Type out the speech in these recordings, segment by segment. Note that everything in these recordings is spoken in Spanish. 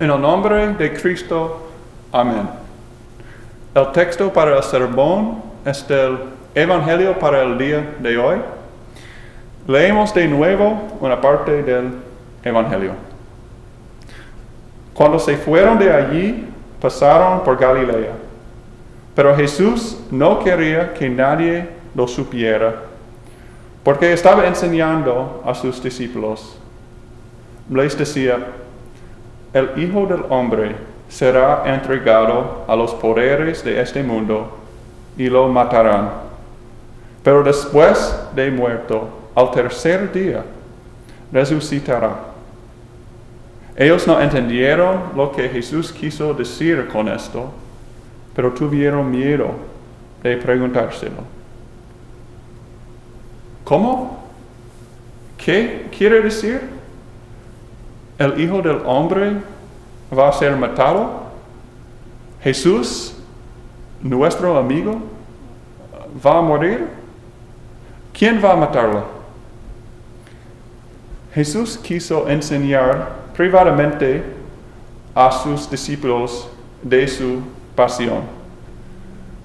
En el nombre de Cristo, amén. El texto para el sermón es del Evangelio para el día de hoy. Leemos de nuevo una parte del Evangelio. Cuando se fueron de allí, pasaron por Galilea. Pero Jesús no quería que nadie lo supiera, porque estaba enseñando a sus discípulos. Les decía: el Hijo del Hombre será entregado a los poderes de este mundo y lo matarán. Pero después de muerto, al tercer día, resucitará. Ellos no entendieron lo que Jesús quiso decir con esto, pero tuvieron miedo de preguntárselo. ¿Cómo? ¿Qué quiere decir? ¿El Hijo del Hombre va a ser matado? ¿Jesús, nuestro amigo, va a morir? ¿Quién va a matarlo? Jesús quiso enseñar privadamente a sus discípulos de su pasión.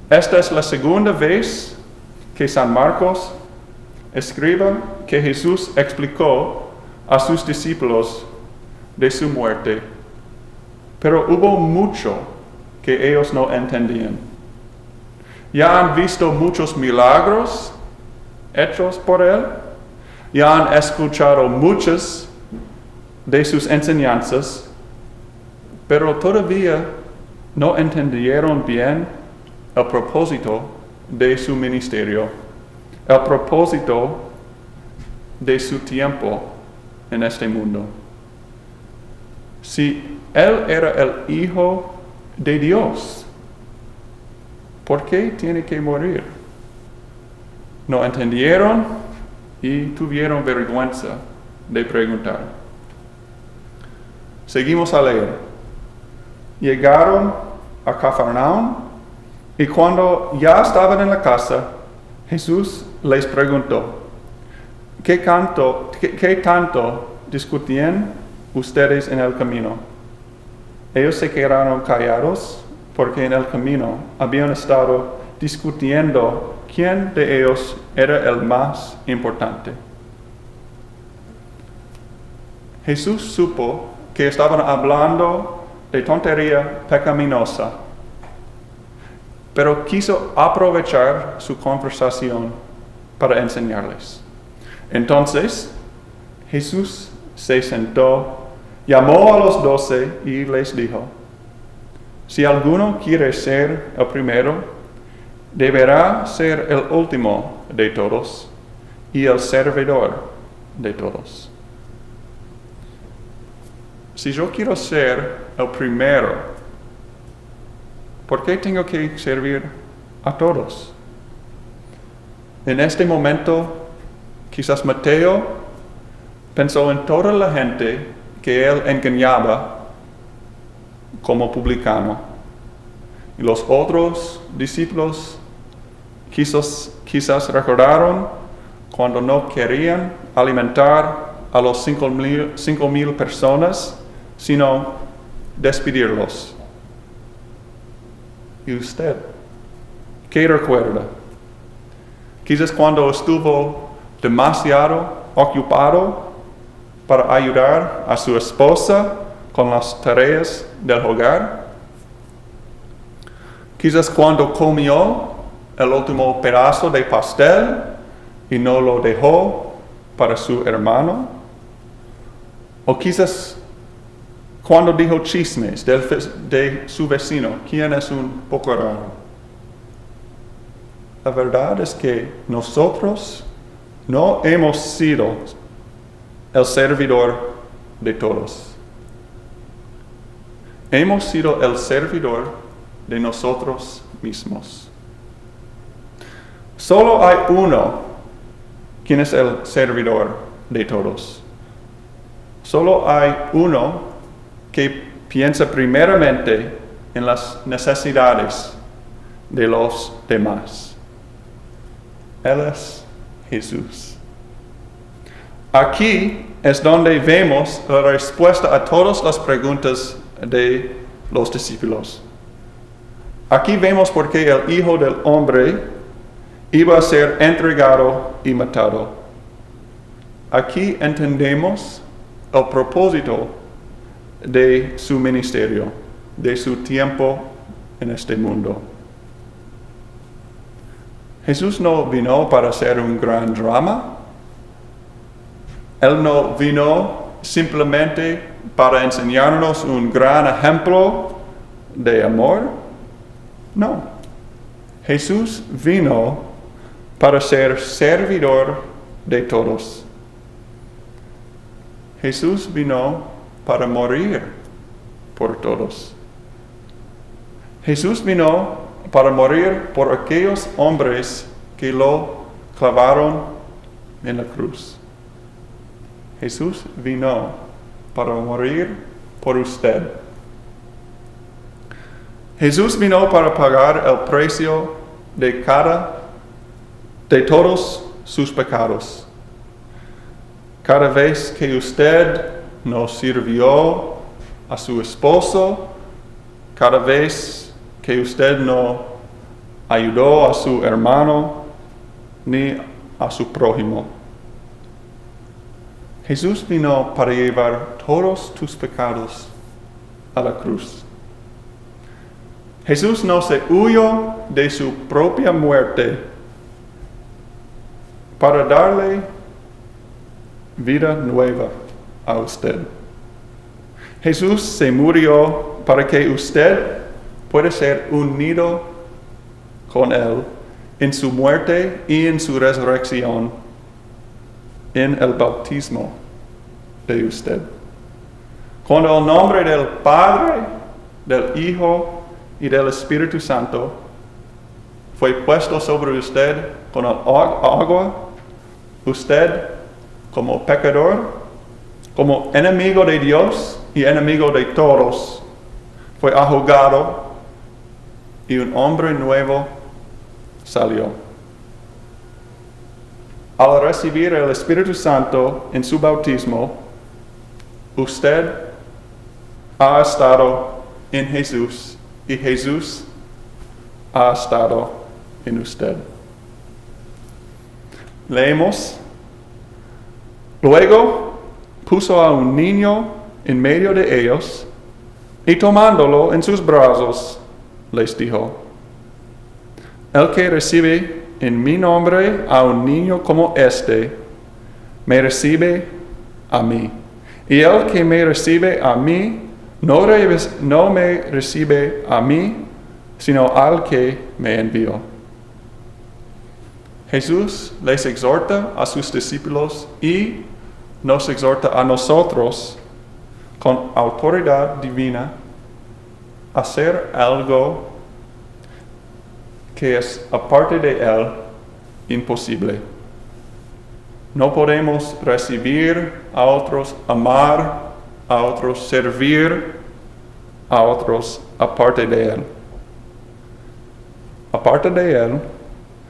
Esta es la segunda vez que San Marcos escribe que Jesús explicó a sus discípulos de su muerte, pero hubo mucho que ellos no entendían. Ya han visto muchos milagros hechos por él, ya han escuchado muchas de sus enseñanzas, pero todavía no entendieron bien el propósito de su ministerio, el propósito de su tiempo en este mundo. Si Él era el Hijo de Dios, ¿por qué tiene que morir? No entendieron y tuvieron vergüenza de preguntar. Seguimos a leer. Llegaron a Cafarnaúm y cuando ya estaban en la casa, Jesús les preguntó: ¿Qué tanto discutían ustedes en el camino? Ellos se quedaron callados porque en el camino habían estado discutiendo quién de ellos era el más importante. Jesús supo que estaban hablando de tontería pecaminosa, pero quiso aprovechar su conversación para enseñarles. Entonces, Jesús se sentó, llamó a los 12 y les dijo: si alguno quiere ser el primero, deberá ser el último de todos y el servidor de todos. Si yo quiero ser el primero, ¿por qué tengo que servir a todos? En este momento, quizás Mateo pensó en toda la gente que él engañaba como publicano. Y los otros discípulos quizás recordaron cuando no querían alimentar a los 5,000 personas, sino despedirlos. ¿Y usted? ¿Qué recuerda? Quizás cuando estuvo demasiado ocupado para ayudar a su esposa con las tareas del hogar. Quizás cuando comió el último pedazo de pastel y no lo dejó para su hermano. O quizás cuando dijo chismes de su vecino, quien es un poco raro. La verdad es que nosotros no hemos sido el servidor de todos. Hemos sido el servidor de nosotros mismos. Solo hay uno quien es el servidor de todos. Solo hay uno que piensa primeramente en las necesidades de los demás. Él es Jesús. Aquí es donde vemos la respuesta a todas las preguntas de los discípulos. Aquí vemos por qué el Hijo del Hombre iba a ser entregado y matado. Aquí entendemos el propósito de su ministerio, de su tiempo en este mundo. Jesús no vino para hacer un gran drama. Él no vino simplemente para enseñarnos un gran ejemplo de amor. No. Jesús vino para ser servidor de todos. Jesús vino para morir por todos. Jesús vino para morir por aquellos hombres que lo clavaron en la cruz. Jesús vino para morir por usted. Jesús vino para pagar el precio de todos sus pecados. Cada vez que usted no sirvió a su esposo, cada vez que usted no ayudó a su hermano ni a su prójimo. Jesús vino para llevar todos tus pecados a la cruz. Jesús no se huyó de su propia muerte para darle vida nueva a usted. Jesús se murió para que usted pueda ser unido con Él en su muerte y en su resurrección, en el bautismo de usted. Cuando el nombre del Padre, del Hijo y del Espíritu Santo fue puesto sobre usted con el agua, usted como pecador, como enemigo de Dios y enemigo de todos, fue ahogado y un hombre nuevo salió. Al recibir el Espíritu Santo en su bautismo, usted ha estado en Jesús y Jesús ha estado en usted. Leemos. Luego puso a un niño en medio de ellos y tomándolo en sus brazos, les dijo: El que recibe en mi nombre a un niño como este, me recibe a mí. Y el que me recibe a mí, no me recibe a mí, sino al que me envió. Jesús les exhorta a sus discípulos y nos exhorta a nosotros con autoridad divina a hacer algo que es, aparte de Él, imposible. No podemos recibir a otros, amar a otros, servir a otros aparte de Él. Aparte de Él,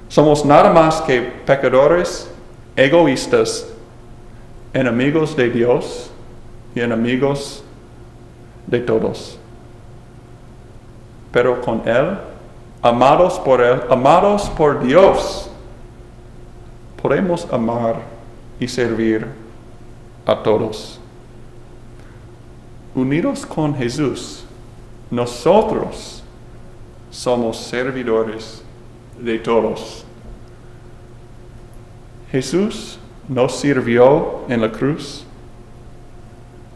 somos nada más que pecadores, egoístas, enemigos de Dios y enemigos de todos. Pero con Él, amados por Dios, podemos amar y servir a todos. Unidos con Jesús, nosotros somos servidores de todos. Jesús nos sirvió en la cruz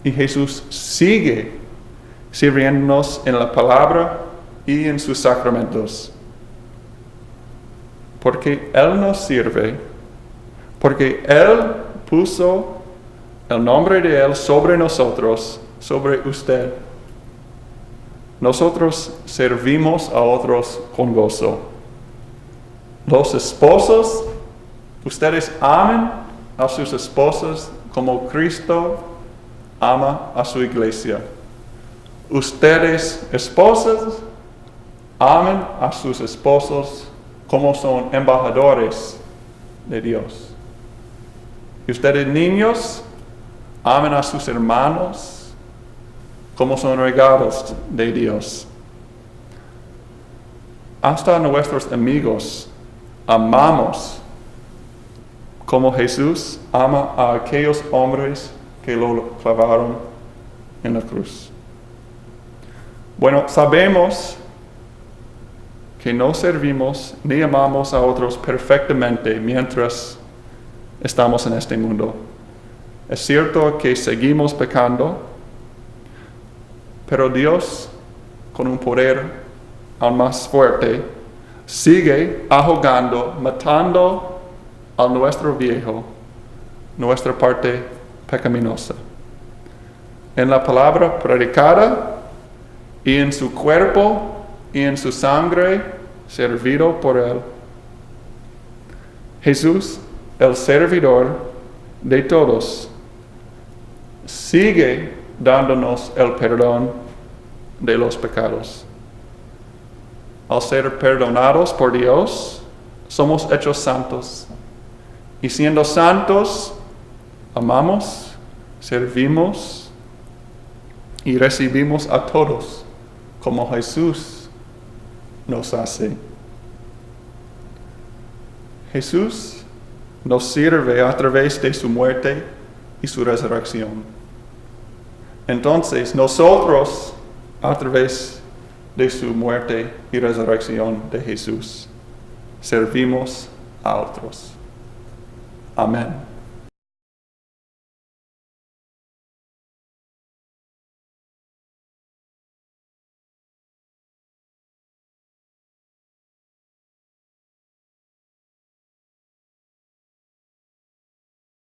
y Jesús sigue sirviéndonos en la palabra y en sus sacramentos. Porque Él nos sirve, porque Él puso el nombre de Él sobre nosotros, sobre usted. Nosotros servimos a otros con gozo. Los esposos, ustedes amen a sus esposas como Cristo ama a su iglesia. Ustedes, esposas, amen a sus esposos como son embajadores de Dios. Y ustedes, niños, amen a sus hermanos como son regalos de Dios. Hasta a nuestros amigos amamos como Jesús ama a aquellos hombres que lo clavaron en la cruz. Bueno, sabemos que no servimos ni amamos a otros perfectamente mientras estamos en este mundo. Es cierto que seguimos pecando, pero Dios, con un poder aún más fuerte, sigue ahogando, matando a nuestro viejo, nuestra parte pecaminosa. En la palabra predicada y en su cuerpo y en su sangre servido por Él. Jesús, el servidor de todos, sigue dándonos el perdón de los pecados. Al ser perdonados por Dios, somos hechos santos. Y siendo santos, amamos, servimos y recibimos a todos como Jesús nos hace. Jesús nos sirve a través de su muerte y su resurrección. Entonces, nosotros, a través de su muerte y resurrección de Jesús, servimos a otros. Amén.